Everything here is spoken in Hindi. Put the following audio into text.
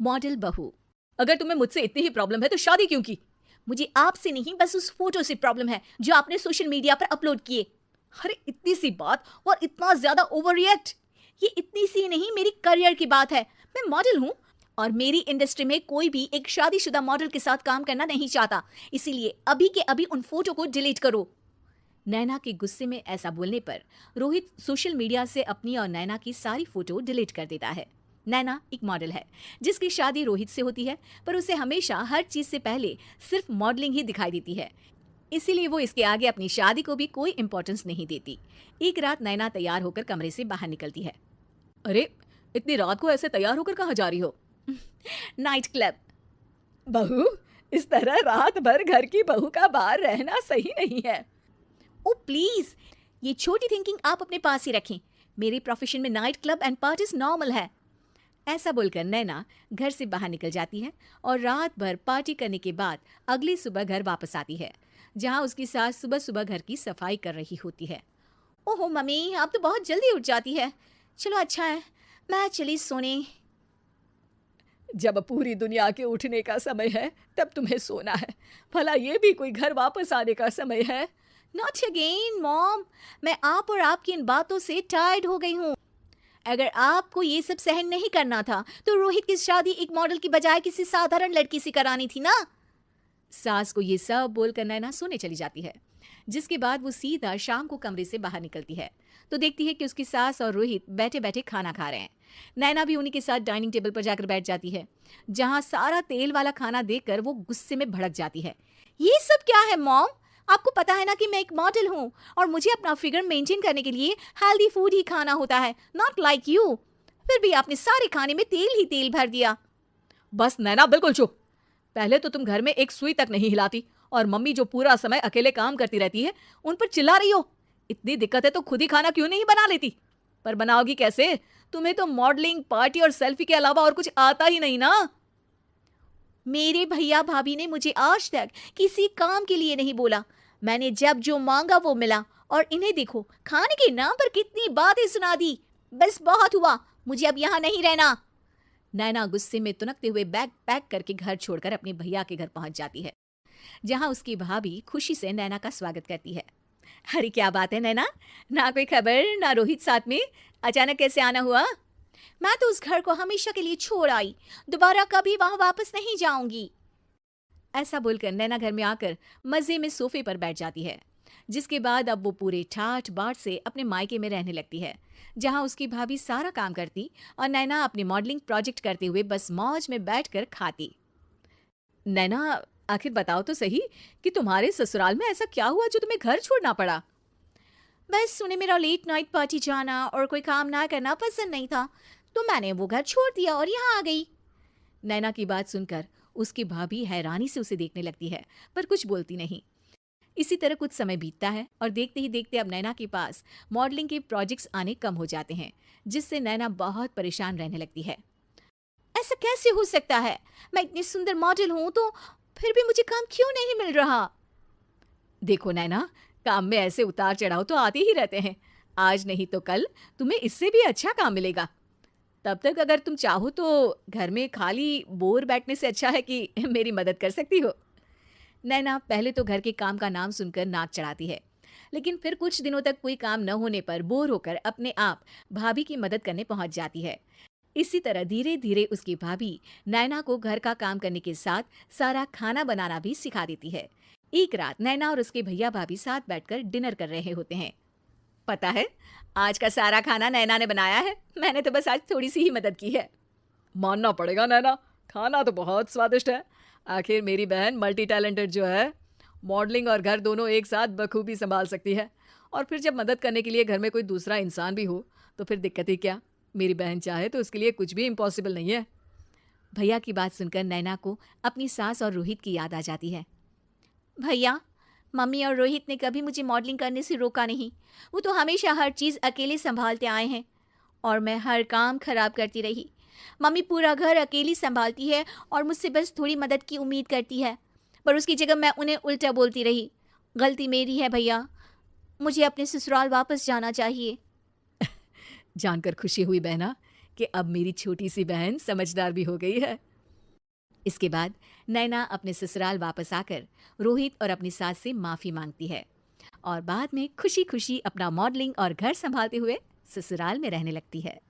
मॉडल बहू। अगर तुम्हें मुझसे इतनी ही प्रॉब्लम है तो शादी क्यों की? मुझे आपसे नहीं, बस उस फोटो से प्रॉब्लम है जो आपने सोशल मीडिया पर अपलोड किए। अरे इतनी सी बात और इतना ज्यादा ओवर रिएक्ट। ये इतनी सी नहीं, मेरी करियर की बात है। मैं मॉडल हूँ और मेरी इंडस्ट्री में कोई भी एक शादीशुदा मॉडल के साथ काम करना नहीं चाहता। इसीलिए अभी के अभी उन फोटो को डिलीट करो। नैना के गुस्से में ऐसा बोलने पर रोहित सोशल मीडिया से अपनी और नैना की सारी फोटो डिलीट कर देता है। नैना एक मॉडल है जिसकी शादी रोहित से होती है, पर उसे हमेशा हर चीज से पहले सिर्फ मॉडलिंग ही दिखाई देती है। इसीलिए वो इसके आगे अपनी शादी को भी कोई इंपॉर्टेंस नहीं देती। एक रात नैना तैयार होकर कमरे से बाहर निकलती है। अरे इतनी रात को ऐसे तैयार होकर कहाँ जा रही हो? Night club. बहू, इस तरह रात भर घर की बहू का बाहर रहना सही नहीं है। ओ प्लीज, ये छोटी थिंकिंग आप अपने पास ही रखें। मेरे प्रोफेशन में night club and parties normal है। ऐसा बोलकर नैना घर से बाहर निकल जाती है और रात भर पार्टी करने के बाद अगली सुबह घर वापस आती है, जहां उसकी सास सुबह सुबह घर की सफाई कर रही होती है। ओहो मम्मी, आप तो बहुत जल्दी उठ जाती है। चलो अच्छा है, मैं चली सोने। जब पूरी दुनिया के उठने का समय है तब तुम्हें सोना है। भला ये भी कोई घर वापस आने का समय है? नॉट अगेन मॉम, मैं आप और आपकी इन बातों से टायर्ड हो गई हूँ। अगर आपको ये सब सहन नहीं करना था तो रोहित की शादी एक मॉडल की बजाय किसी साधारण लड़की से करानी थी ना। सास को ये सब बोलकर नैना सोने चली जाती है, जिसके बाद वो सीधा शाम को कमरे से बाहर निकलती है तो देखती है कि उसकी सास और रोहित बैठे बैठे खाना खा रहे हैं। नैना भी उन्हीं के साथ डाइनिंग टेबल पर जाकर बैठ जाती है, जहां सारा तेल वाला खाना देखकर वो गुस्से में भड़क जाती है। ये सब क्या है मॉम? आपको पता है ना कि मैं एक मॉडल हूँ और मुझे अपना फिगर मेंटेन करने के लिए हेल्दी फूड ही खाना होता है, नॉट लाइक यू। फिर भी आपने सारे खाने में तेल ही तेल भर दिया। बस नैना बिल्कुल चुप। पहले तो तुम घर में एक सुई तक नहीं हिलाती और मम्मी जो पूरा समय अकेले काम करती रहती है उन पर चिल्ला रही हो। इतनी दिक्कत है तो खुद ही खाना क्यों नहीं बना लेती? पर बनाओगी कैसे? तुम्हें तो मॉडलिंग, पार्टी और सेल्फी के अलावा और कुछ आता ही नहीं ना। मेरे भैया भाभी ने मुझे आज तक किसी काम के लिए नहीं बोला। मैंने जब जो मांगा वो मिला और इन्हें देखो, खाने के नाम पर कितनी बातें सुना दी। बस बहुत हुआ, मुझे अब यहाँ नहीं रहना। नैना गुस्से में तुनकते हुए बैग पैक करके घर छोड़कर अपने भैया के घर पहुंच जाती है, जहां उसकी भाभी खुशी से नैना का स्वागत करती है। अरे क्या बात है नैना, ना कोई खबर ना रोहित साथ में, अचानक कैसे आना हुआ? मैं तो उस घर को हमेशा के लिए छोड़ आई, दोबारा कभी वहां वापस नहीं जाऊंगी। ऐसा बोलकर नैना घर में आकर मजे में सोफे पर बैठ जाती है, जिसके बाद अब वो पूरे ठाठ बाट से अपने मायके में रहने लगती है, जहां उसकी भाभी सारा काम करती और नैना अपनी मॉडलिंग प्रोजेक्ट करते हुए बस मौज में बैठकर खाती। नैना, आखिर बताओ तो सही कि तुम्हारे ससुराल में ऐसा क्या हुआ जो तुम्हें घर छोड़ना पड़ा? बस उन्हें मेरा लेट नाइट पार्टी जाना और कोई काम ना करना पसंद नहीं था, तो मैंने वो घर छोड़ दिया और यहाँ आ गई। नैना की बात सुनकर उसकी भाभी हैरानी से उसे देखने लगती है, पर कुछ बोलती नहीं। इसी तरह कुछ समय बीतता है और देखते ही देखते अब नैना के पास मॉडलिंग के प्रोजेक्ट्स आने कम हो जाते हैं, जिससे नैना बहुत परेशान रहने लगती है। ऐसा कैसे हो सकता है? मैं इतनी सुंदर मॉडल हूं तो फिर भी मुझे काम क्यों नहीं मिल रहा? देखो नैना, काम में ऐसे उतार चढ़ाव तो आते ही रहते हैं। आज नहीं तो कल तुम्हें इससे भी अच्छा काम मिलेगा। तब तक अगर तुम चाहो तो घर में खाली बोर बैठने से अच्छा है कि मेरी मदद कर सकती हो। नैना पहले तो घर के काम का नाम सुनकर नाक चढ़ाती है, लेकिन फिर कुछ दिनों तक कोई काम न होने पर बोर होकर अपने आप भाभी की मदद करने पहुंच जाती है। इसी तरह धीरे धीरे उसकी भाभी नैना को घर का काम करने के साथ सारा खाना बनाना भी सिखा देती है। एक रात नैना और उसके भैया भाभी साथ बैठकर डिनर कर रहे होते हैं। पता है, आज का सारा खाना नैना ने बनाया है। मैंने तो बस आज थोड़ी सी ही मदद की है। मानना पड़ेगा नैना, खाना तो बहुत स्वादिष्ट है। आखिर मेरी बहन मल्टी टैलेंटेड जो है, मॉडलिंग और घर दोनों एक साथ बखूबी संभाल सकती है। और फिर जब मदद करने के लिए घर में कोई दूसरा इंसान भी हो तो फिर दिक्कत ही क्या। मेरी बहन चाहे तो उसके लिए कुछ भी इम्पॉसिबल नहीं है। भैया की बात सुनकर नैना को अपनी सास और रोहित की याद आ जाती है। भैया, मम्मी और रोहित ने कभी मुझे मॉडलिंग करने से रोका नहीं। वो तो हमेशा हर चीज़ अकेले संभालते आए हैं और मैं हर काम खराब करती रही। मम्मी पूरा घर अकेली संभालती है और मुझसे बस थोड़ी मदद की उम्मीद करती है, पर उसकी जगह मैं उन्हें उल्टा बोलती रही। गलती मेरी है भैया, मुझे अपने ससुराल वापस जाना चाहिए। जानकर खुशी हुई बहना कि अब मेरी छोटी सी बहन समझदार भी हो गई है। इसके बाद नैना अपने ससुराल वापस आकर रोहित और अपनी सास से माफी मांगती है और बाद में खुशी खुशी अपना मॉडलिंग और घर संभालते हुए ससुराल में रहने लगती है।